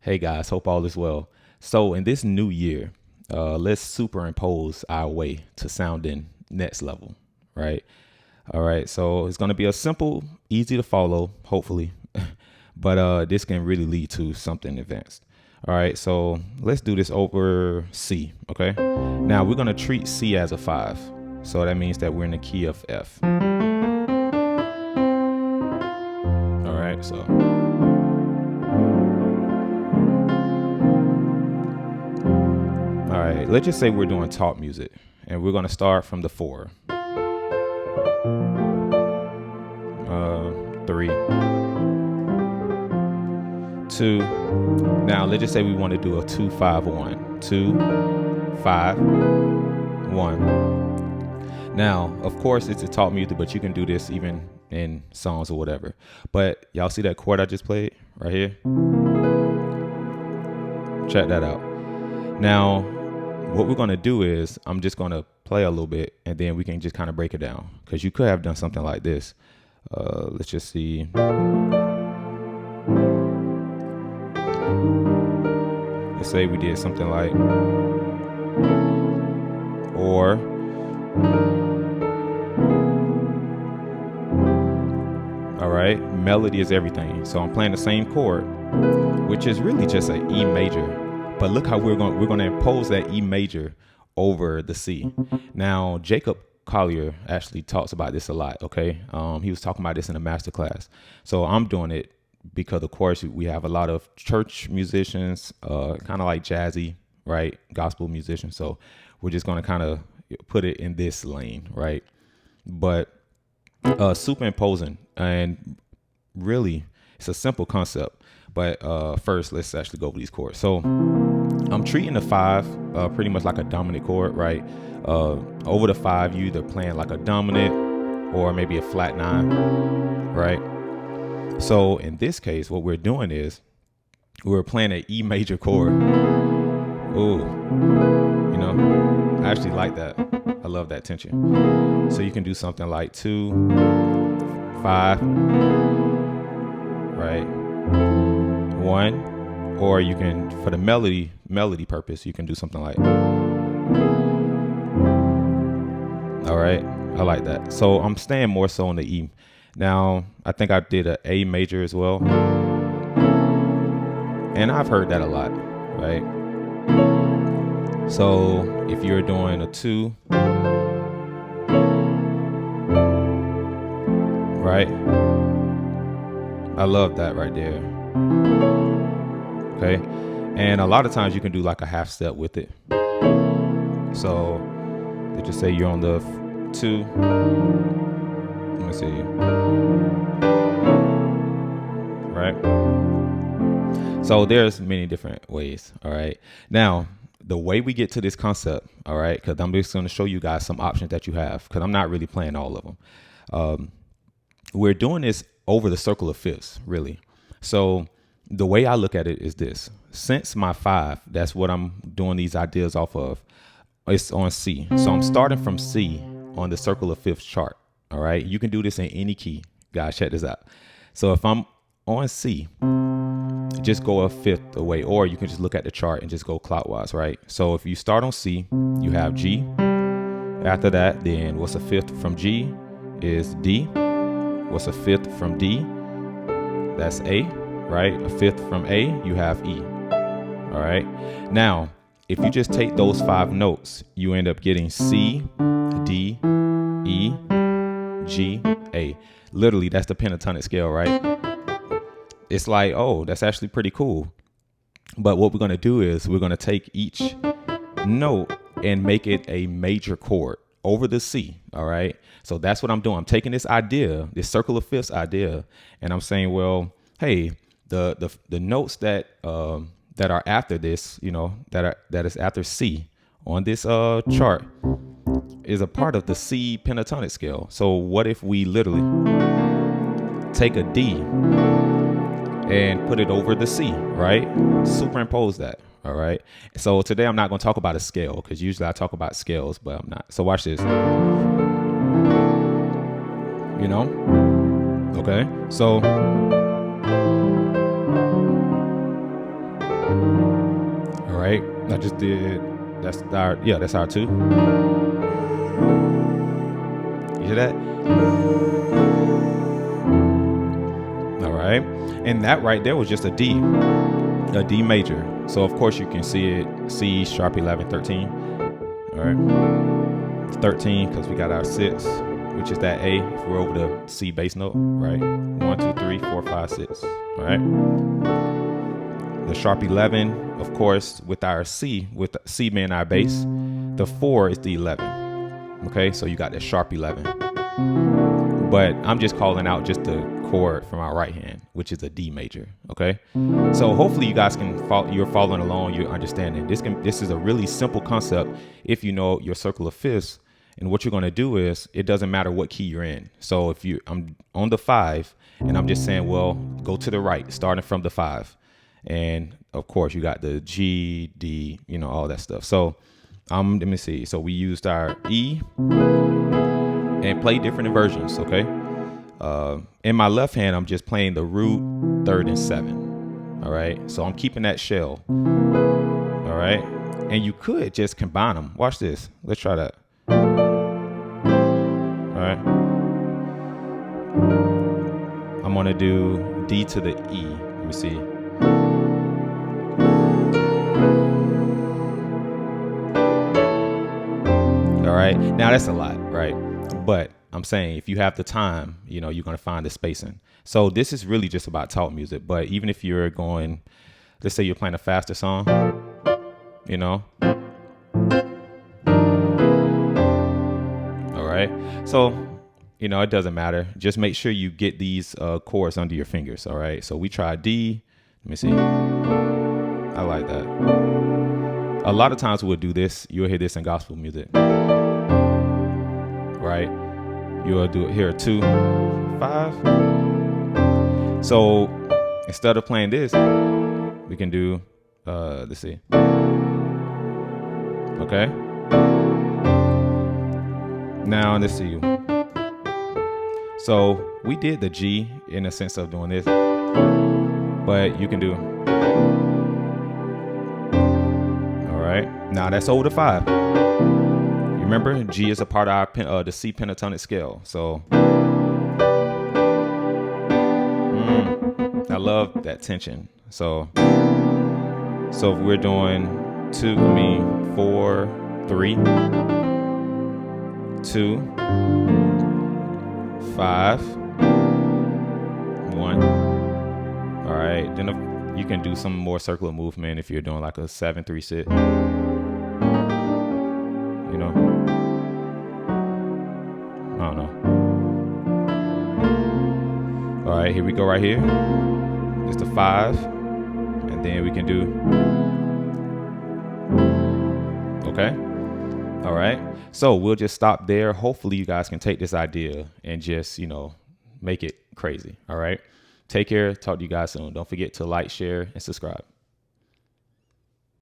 Hey guys, hope all is well. So in this new year, let's superimpose our way to sounding next level, right? All right, so it's gonna be a simple, easy to follow, hopefully, but this can really lead to something advanced. All right, so let's do this over C, okay? Now we're gonna treat C as a 5. So that means that we're in the key of F. All right, so all right, let's just say we're doing talk music and we're gonna start from the 4. 3, 2. Now let's just say we want to do a 2 5 1. 2 5 1. Now, of course, it's a talk music, but you can do this even in songs or whatever. But y'all see that chord I just played right here? Check that out. Now, what we're gonna do is I'm just gonna play a little bit, and then we can just kind of break it down, because you could have done something like this. Let's just see. Let's say we did something like, or all right, melody is everything. So I'm playing the same chord, which is really just an E major. But look how we're going to impose that E major over the C. Now, Jacob Collier actually talks about this a lot, okay? He was talking about this in a master class. So I'm doing it because, of course, we have a lot of church musicians, kind of like jazzy, right? Gospel musicians. So we're just going to kind of put it in this lane, right? But superimposing, and really, it's a simple concept. But first, let's actually go over these chords. So I'm treating the 5 pretty much like a dominant chord, right? Over the 5, you either playing like a dominant or maybe a flat 9, right? So in this case, what we're doing is we're playing an E major chord. Ooh, you know, I actually like that. I love that tension. So you can do something like 2 5, right? 1, or you can, for the melody purpose, you can do something like, all right, I like that. So I'm staying more so on the E. Now I think I did an A major as well, and I've heard that a lot, right? So if you're doing a 2, right, I love that right there. Okay, and a lot of times you can do like a half step with it. So let's just say you're on the 2. Let me see. Right. So there's many different ways. All right. Now, the way we get to this concept, all right, because I'm just going to show you guys some options that you have, because I'm not really playing all of them. We're doing this over the circle of fifths, really. So the way I look at it is this. Since my 5, that's what I'm doing these ideas off of, it's on C. So I'm starting from C on the circle of fifths chart. All right. You can do this in any key. Guys, check this out. So if I'm on C, just go a 5th away, or you can just look at the chart and just go clockwise, right? So if you start on C, you have G. After that, then what's a 5th from G is D. What's a 5th from D? That's A, right? A 5th from A, you have E. All right. Now, if you just take those 5 notes, you end up getting C, D, E, G, A. Literally, that's the pentatonic scale, right? It's like, oh, that's actually pretty cool. But what we're going to do is we're going to take each note and make it a major chord over the C. All right. So that's what I'm doing. I'm taking this idea, this circle of fifths idea, and I'm saying, well, hey, the notes that are after this, you know, that is after C on this chart is a part of the C pentatonic scale. So what if we literally take a D and put it over the C, right? Superimpose that. All right. So today I'm not going to talk about a scale, because usually I talk about scales, but I'm not. So watch this. You know? Okay. So right. I just did, that's our 2. You hear that? All right. And that right there was just a D major. So of course you can see it, C sharp 11, 13. All right. 13 because we got our 6, which is that A. If we're over the C bass note, right? 1, 2, 3, 4, 5, 6. All right. The sharp 11, of course, with our C, with C being our bass, the 4 is the 11. Okay, so you got the sharp 11. But I'm just calling out just the chord from our right hand, which is a D major. Okay, so hopefully you guys can you're following along, you're understanding. This is a really simple concept if you know your circle of fifths. And what you're going to do is, it doesn't matter what key you're in. So if I'm on the 5 and I'm just saying, well, go to the right, starting from the 5. And of course you got the G, D, all that stuff. So let me see. So we used our E and play different inversions. Okay. In my left hand, I'm just playing the root, 3rd, and 7. All right. So I'm keeping that shell. All right. And you could just combine them. Watch this. Let's try that. All right. I'm going to do D to the E. Let me see. All right. Now that's a lot, right? But I'm saying if you have the time, you're going to find the spacing. So this is really just about talk music. But even if you're going, let's say you're playing a faster song, all right. So, it doesn't matter. Just make sure you get these chords under your fingers. All right. So we try D. Let me see. I like that. A lot of times we'll do this. You'll hear this in gospel music. Right. You'll do it here, 2, 5. So instead of playing this, we can do, let's see. Okay. Now let's see. So we did the G in the sense of doing this, but you can do. All right. Now that's over the 5. Remember, G is a part of our the C pentatonic scale. So I love that tension. So if we're doing 4, 3, 2, 5, 1. All right. Then you can do some more circular movement if you're doing like a 7, 3, 6. I don't know. All right, here we go right here. It's the 5. And then we can do. Okay. All right. So we'll just stop there. Hopefully you guys can take this idea and just, make it crazy. All right. Take care. Talk to you guys soon. Don't forget to like, share, and subscribe.